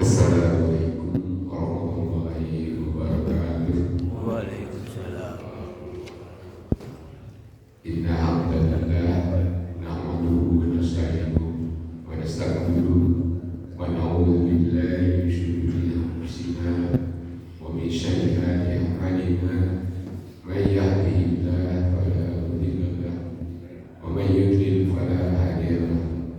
Assalamualaikum warahmatullahi wabarakatuh. Waalaikumsalam. Inna hamdalillah nahmaduhu wa nasta'inuhu wa nastaghfiruh wa na'udzu billahi min shururi anfusina wa min sayyiati a'malina. May yahdihillahu fala mudilla lahu wa may yudlil fala hadiya lahu.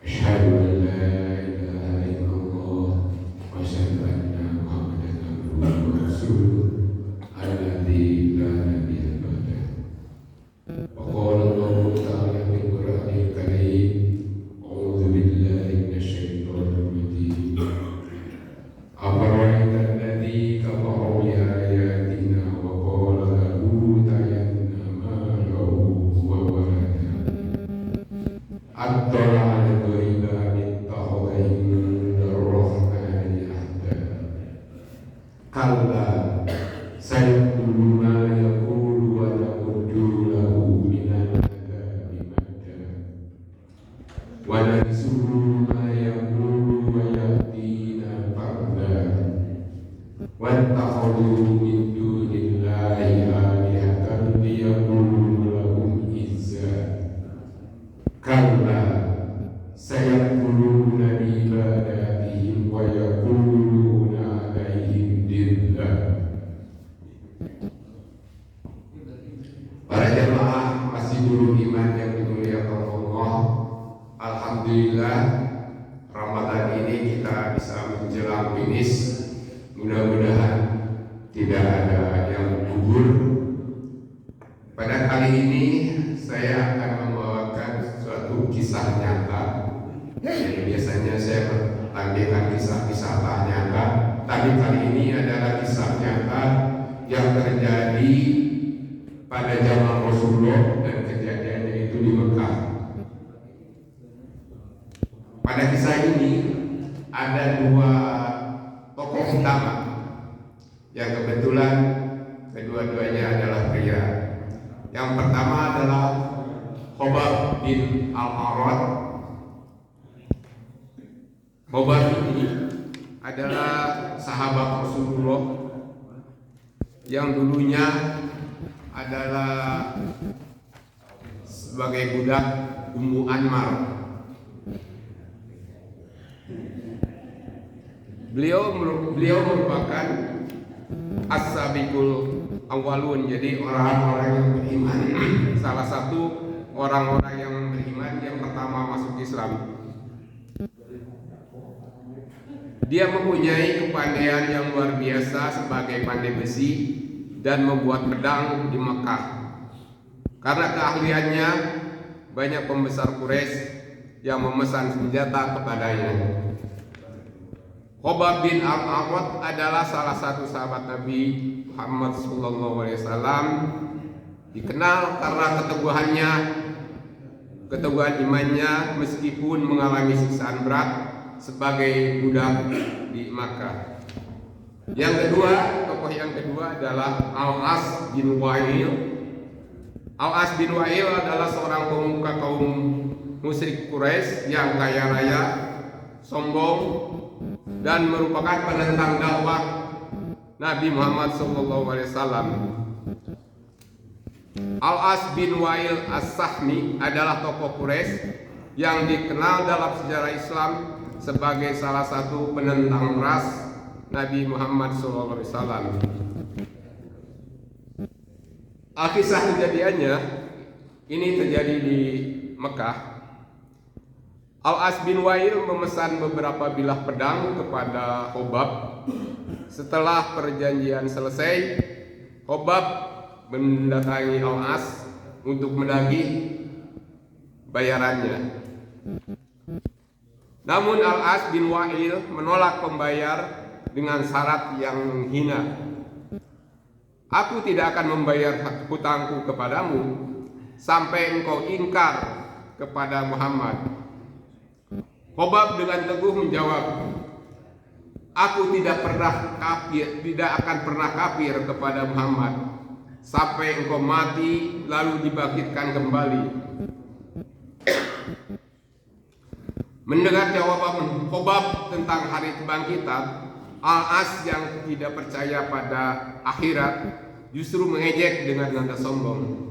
Asyhadu an la ilaha illallah wa asyhadu anna Muhammadan abduhu wa rasuluh alladzi la nabiyya ba'dahu. وقال الله تعالى في القرآن الكريم أعوذ بالله من الشيطان الرجيم أفرأيت الذي كفر بآياتنا وقال لأوتين مالا وولدا أطلع الغيب أم اتخذ عند الرحمن عهدا كلا سيقول ما يقول ونمد له من العذاب مدا ونرثه ما يقول ويأتينا فردا واتخذوا من دون الله آلهة ليكونوا لهم عزا كلا سيكفرون بعباداتهم ويقولون عليهم ضدا. Para jamaah Masjidul Iman yang dimuliakan Allah, alhamdulillah Ramadan ini kita bisa menjelang finish. Mudah-mudahan tidak ada yang gugur. Pada kali ini saya akan membawakan suatu kisah nyata. Biasanya saya bertandingkan kisah-kisah tak nyata, tapi kali ini adalah kisah nyata yang terjadi pada zaman Rasulullah dan kejadiannya itu di Mekah. Pada kisah ini ada dua tokoh utama yang kebetulan kedua-duanya adalah pria. Yang pertama adalah Khobab bin Al-Arad. Khobab ini adalah sahabat Rasulullah yang dulunya adalah sebagai budak Ummu Anmar. Beliau merupakan as-sabiqul awwalun, jadi orang-orang yang beriman, salah satu orang-orang yang beriman yang pertama masuk Islam. Dia mempunyai kepandaian yang luar biasa sebagai pandai besi dan membuat pedang di Mekah. Karena keahliannya, banyak pembesar Quraisy yang memesan senjata kepadanya. Khobab bin Al-Arad adalah salah satu sahabat Nabi Muhammad SAW, dikenal karena keteguhan imannya meskipun mengalami siksaan berat sebagai budak di Makkah. Yang kedua, tokoh yang kedua adalah Al-As bin Wa'il. Al-As bin Wa'il adalah seorang pemuka kaum musyrik Quraisy yang kaya raya, sombong, dan merupakan penentang dakwah Nabi Muhammad SAW. Al-As bin Wa'il As-Sahmi adalah tokoh Quraisy yang dikenal dalam sejarah Islam sebagai salah satu penentang keras Nabi Muhammad SAW. Kisah kejadiannya ini terjadi di Mekah. Al-As bin Wa'il memesan beberapa bilah pedang kepada Khobab. Setelah perjanjian selesai, Khobab mendatangi Al-As untuk menagih bayarannya. Namun Al-As bin Wa'il menolak membayar dengan syarat yang hina. Aku tidak akan membayar hutangku kepadamu sampai engkau ingkar kepada Muhammad. Khobab dengan teguh menjawab, aku tidak akan pernah kafir kepada Muhammad sampai engkau mati lalu dibangkitkan kembali. Mendengar jawaban Khobab tentang hari kebangkitan, Al-As yang tidak percaya pada akhirat justru mengejek dengan nada sombong.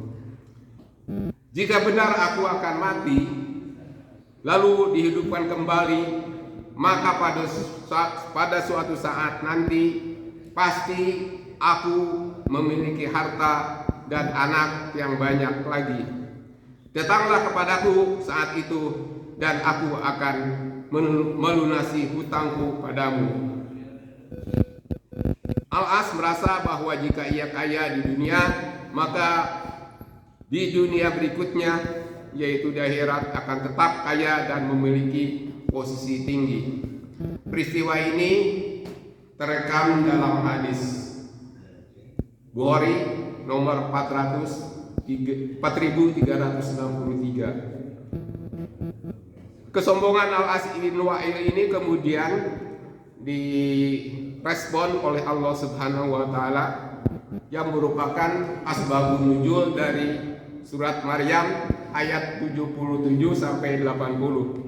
Jika benar aku akan mati lalu dihidupkan kembali, maka pada suatu saat nanti pasti aku memiliki harta dan anak yang banyak lagi. Datanglah kepadaku saat itu dan aku akan melunasi hutangku padamu. Al-As merasa bahwa jika ia kaya di dunia, maka di dunia berikutnya, yaitu di akhirat, akan tetap kaya dan memiliki posisi tinggi. Peristiwa ini terekam dalam hadis Bukhari nomor 4363. Kesombongan Al-As bin Wa'il ini kemudian direspon oleh Allah Subhanahu wa taala yang merupakan asbabun nuzul dari surat Maryam ayat 77 sampai 80.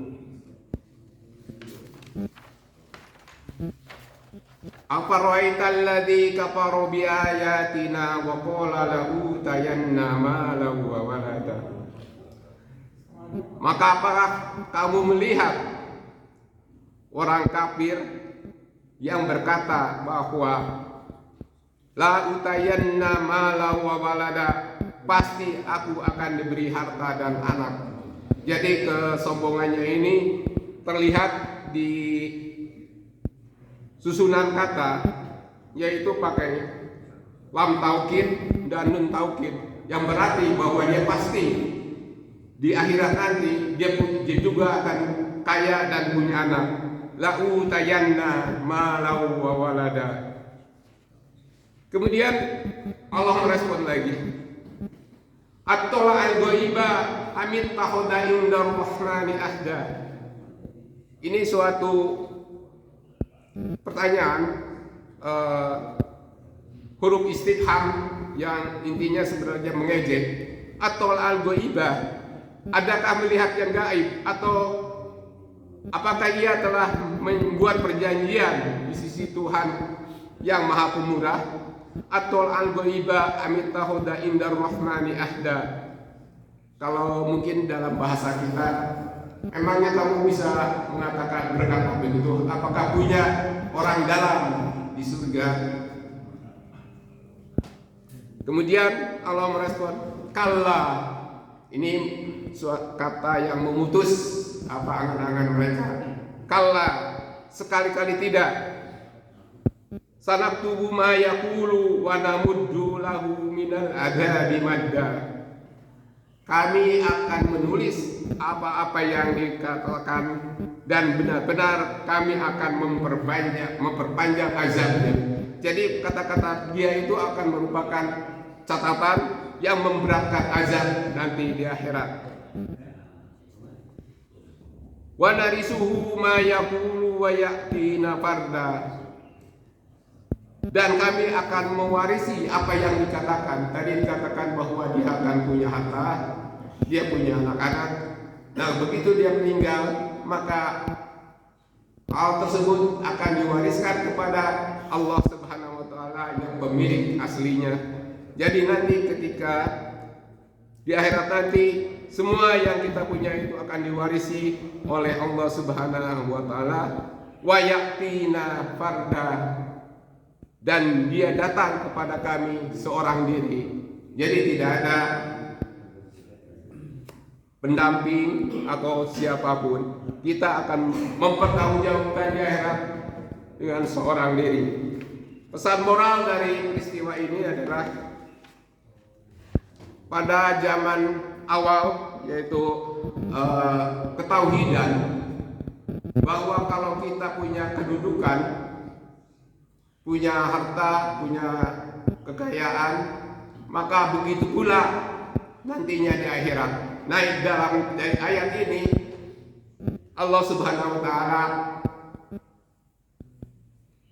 Afara'aital ladzi kafara bi ayatina wa qala lahu tayanna malan wa walada. Maka apakah kamu melihat orang kafir yang berkata bahwa la utayanna malan wa walada, pasti aku akan diberi harta dan anak. Jadi kesombongannya ini terlihat di susunan kata, yaitu pakai lam taukid dan nun taukid, yang berarti bahwa dia pasti di akhirat nanti dia juga akan kaya dan punya anak. La utayanna malau wa walada. Kemudian Allah merespon lagi, At-tola al-ghaiba amit tahoda indar rahmani ahda. Ini suatu pertanyaan huruf istifham yang intinya sebenarnya mengejek. At-tola al-ghaiba, adakah melihat yang gaib, atau apakah ia telah membuat perjanjian di sisi Tuhan yang Maha Pemurah? Atol al-ghaiba amit tahoda indar rahmani ahda. Kalau mungkin dalam bahasa kita, emangnya kamu bisa mengatakan berkata begitu? Apakah punya orang dalam di surga? Kemudian Allah merespon, kalla. Ini kata yang memutus apa angan-angan mereka. Kalla, sekali-kali tidak. Sanaktubu ma yaqulu wa namuddu lahu minal adabi madda. Kami akan menulis apa-apa yang dikatakan dan benar-benar kami akan memperpanjang azabnya. Jadi kata-kata dia itu akan merupakan catatan yang memberatkan azab nanti di akhirat. Wa narisuhu ma yaqulu wa ya'tina farda. Dan kami akan mewarisi apa yang dikatakan. Tadi dikatakan bahwa dia akan punya harta, dia punya anak-anak. Nah, begitu dia meninggal, maka hal tersebut akan diwariskan kepada Allah Subhanahu wa taala yang pemilik aslinya. Jadi nanti ketika di akhirat nanti, semua yang kita punya itu akan diwarisi oleh Allah Subhanahu wa taala. Wa ya'tina farda, dan dia datang kepada kami seorang diri. Jadi tidak ada pendamping atau siapapun. Kita akan mempertanggungjawabkan di akhirat dengan seorang diri. Pesan moral dari peristiwa ini adalah pada zaman awal, yaitu ketauhidan, bahwa kalau kita punya kedudukan, punya harta, punya kekayaan, maka begitu pula nantinya di akhirat. Nah, dalam ayat ini Allah Subhanahu wa taala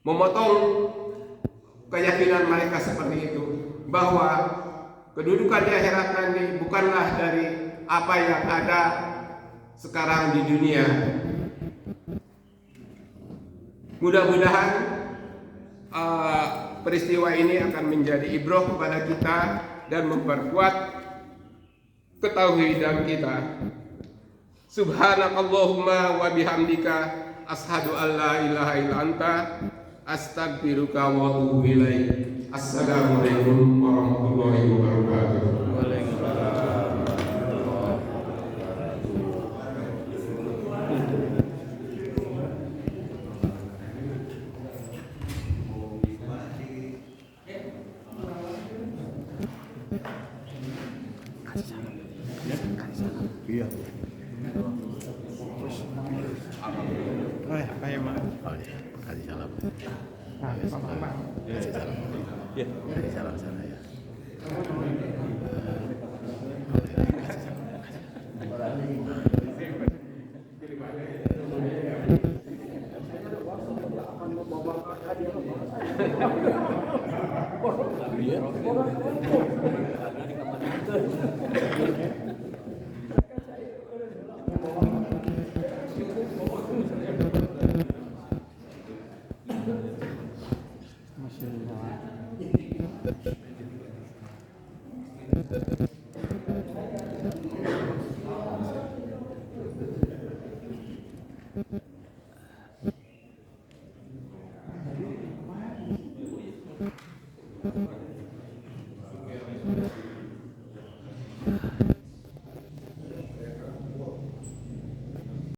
memotong keyakinan mereka seperti itu, bahwa kedudukan di akhirat nanti bukanlah dari apa yang ada sekarang di dunia. Mudah-mudahan peristiwa ini akan menjadi ibrah kepada kita dan memperkuat ketauhidan kita. Subhanakallahumma wa bihamdika asyhadu an la ilaha illa anta astaghfiruka wa atubu ilaik. Assalamualaikum warahmatullahi wabarakatuh. Iya. Kayak mana? Oh iya, kasih salam. Kasih salam. Iya. Kasih salam sana ya. Masya Allah.